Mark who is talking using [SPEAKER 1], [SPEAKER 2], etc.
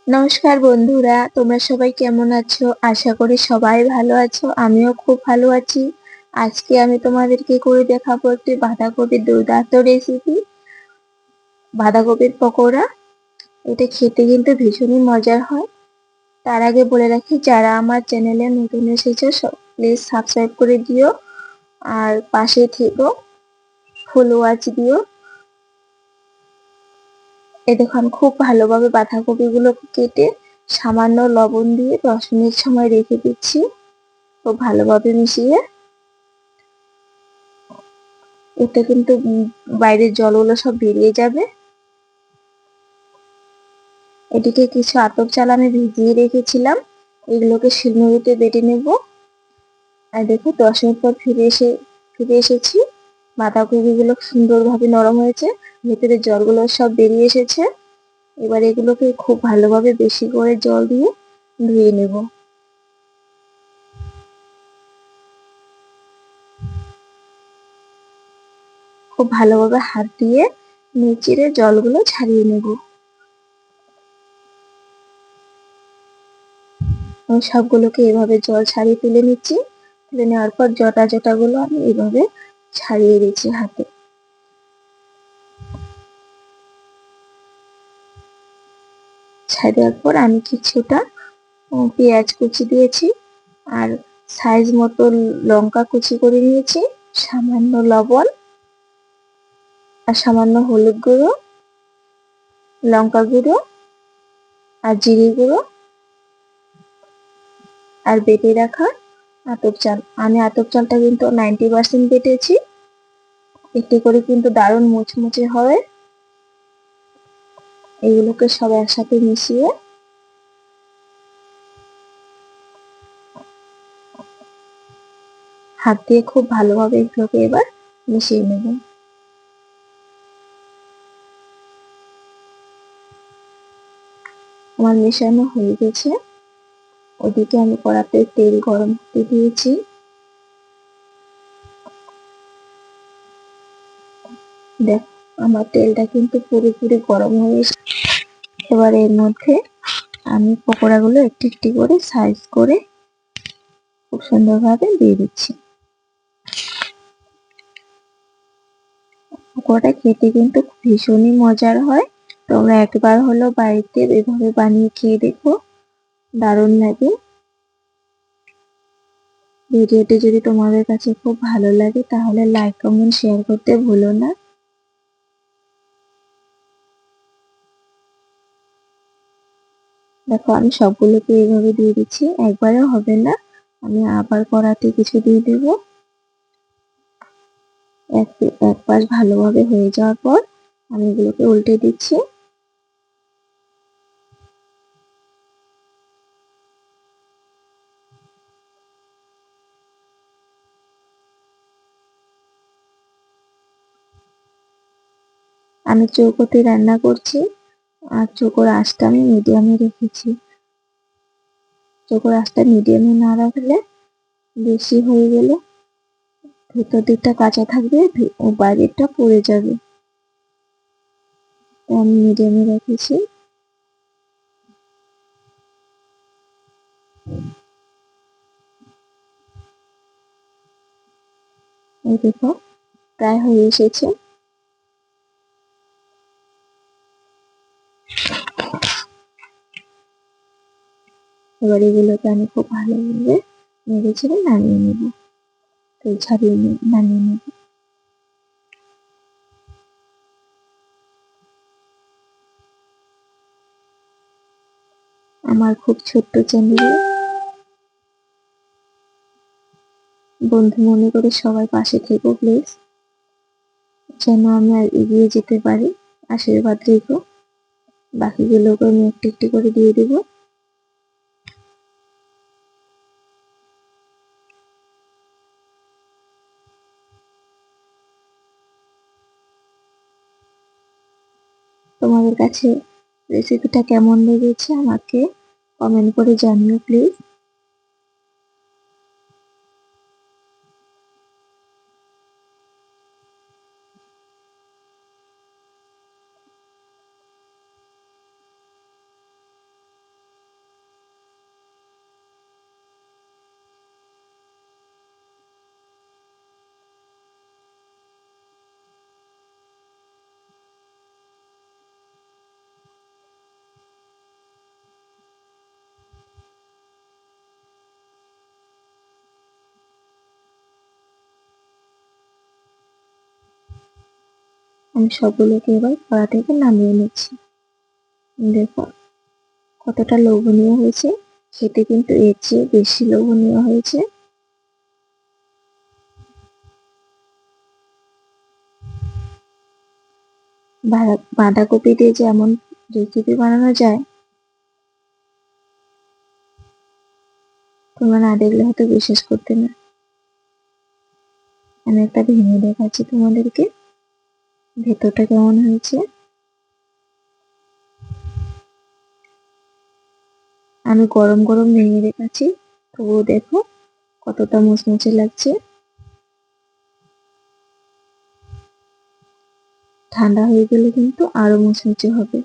[SPEAKER 1] নমস্কার বন্ধুরা, তোমরা সবাই কেমন আছো? আশা করি সবাই ভালো আছো। আমিও খুব ভালো আছি। আজকে আমি তোমাদেরকে করে দেখাবো একটি বাঁধাকপির দুর্দান্ত রেসিপি, বাঁধাকপির পকোড়া। এটা খেতে কিন্তু ভীষণই মজার হয়। তার আগে বলে রাখি, যারা আমার চ্যানেলে নতুন এসেছো প্লিজ সাবস্ক্রাইব করে দিও আর পাশে থেকো, ফুল ওয়াচ দিও। দেখুন, খুব ভালোভাবে বাঁধাকপিগুলো কেটে সামান্য লবণ দিয়ে 10 মিনিট সময় রেখে দিচ্ছি। খুব ভালোভাবে মিশিয়ে এতে কিন্তু বাইরের জলগুলো সব বেরিয়ে যাবে। এদিকে কিছু আতপ চাল আমি ভিজিয়ে রেখেছিলাম, এগুলোকে শিলনোড়াতে বেটে নেব। আর দেখো 10 মিনিট পর ফিরে এসেছি। বাঁধাকপিগুলো সুন্দরভাবে নরম হয়েছে, ভেতরে জলগুলো সব বেরিয়ে এসেছে। এবার এগুলোকে খুব ভালোভাবে বেশি করে জল দিয়ে ধুয়ে নেব। খুব ভালোভাবে হাত দিয়ে নেড়ে জলগুলো ছাড়িয়ে নেব। আমি সবগুলোকে এভাবে জল ছাড়িয়ে তুলে নিচ্ছি। তুলে নেওয়ার পর জটাগুলো আমি এভাবে ছাড়িয়ে দিচ্ছি হাতে। ছাড়িয়ে দেওয়ার পর আমি কিছুটা পেঁয়াজ কুচি দিয়েছি, আর সাইজ মতো লঙ্কা কুচি করে নিয়েছি, সামান্য লবণ আর সামান্য হলুদ গুঁড়ো, লঙ্কা গুঁড়ো আর জিরে গুঁড়ো, আর বেটে রাখা আতপ চাল। আমি আতপ চালটা কিন্তু 90% বেটেছি, এতে করে কিন্তু দারুণ মুচমুচে হয়। এগুলোকে সব একসাথে মিশিয়ে হাত দিয়ে খুব ভালোভাবে এগুলোকে এবার মিশিয়ে নেব। আমার মেশানো হয়ে গেছে। ওদিকে আমি কড়াতে তেল গরম হতে দিয়েছি। দেখ, আমার তেলটা কিন্তু পুরোপুরি গরম হয়ে এসেছে। এবার এর মধ্যে আমি পকোড়াগুলো একটি একটি করে সাইজ করে খুব সুন্দরভাবে দিয়ে দিচ্ছি। পকোড়াটা খেতে কিন্তু ভীষণই মজার হয়। তোমরা একবার হলো বাড়িতে এভাবে বানিয়ে খেয়ে দেখো, দারুণ লাগে। ভিডিওটি যদি তোমাদের কাছে খুব ভালো লাগে তাহলে লাইক, কমেন্ট, শেয়ার করতে ভুলো না। দেখো, আমি সবগুলোকে এইভাবে দিয়ে দিচ্ছি, একবারেও হবে না। আমি আবার কড়াতে কিছু দিয়ে দেব। এক পাশ ভালোভাবে হয়ে যাওয়ার পর আমি এগুলোকে উল্টে দিচ্ছি। আমি চৌকোতে রান্না করছি, আর চৌকোর আঁচটা আমি মিডিয়ামে রেখেছি। চৌকোর আঁচটা মিডিয়ামে না রাখলে বেশি হয়ে গেলে ভেতর দিকটা কাঁচা থাকবে ও বাইরেরটা পুড়ে যাবে। আমি মিডিয়ামে রেখেছি। এই দেখো, প্রায় হয়ে এসেছে। এবার এগুলোকে আমি খুব ভালোভাবে নেড়ে চেড়ে নামিয়ে নেব, তেল ছাড়িয়ে নামিয়ে নেব। আমার খুব ছোট্ট চ্যানেলে বন্ধু মনে করে সবাই পাশে থেকো প্লিজ, যেন আমি আর এগিয়ে যেতে পারি। আশীর্বাদ রেখো। বাকিগুলোকে আমি একটু একটু করে দিয়ে দেবো। তোমাদের কাছে রেসিপিটা কেমন লেগেছে আমাকে কমেন্ট করে জানিও প্লিজ। আমি সবগুলোকে এবার কড়া থেকে নামিয়ে নিচ্ছি। দেখো কতটা লোভনীয় হয়েছে, খেতে কিন্তু এর চেয়ে বেশি লোভনীয় হয়েছে। বাঁধাকপি দিয়ে যেমন রেসিপি বানানো যায়, তোমরা না দেখলে হয়তো বিশ্বাস করতে না। আমি একটা ভেঙে দেখাচ্ছি তোমাদেরকে ভেতরটা কেমন হয়েছে। আমি গরম গরম ভেঙে দেখাচ্ছি, তবুও দেখো কতটা মুচমুচে লাগছে। ঠান্ডা হয়ে গেলে কিন্তু আরো মুচমুচে হবে।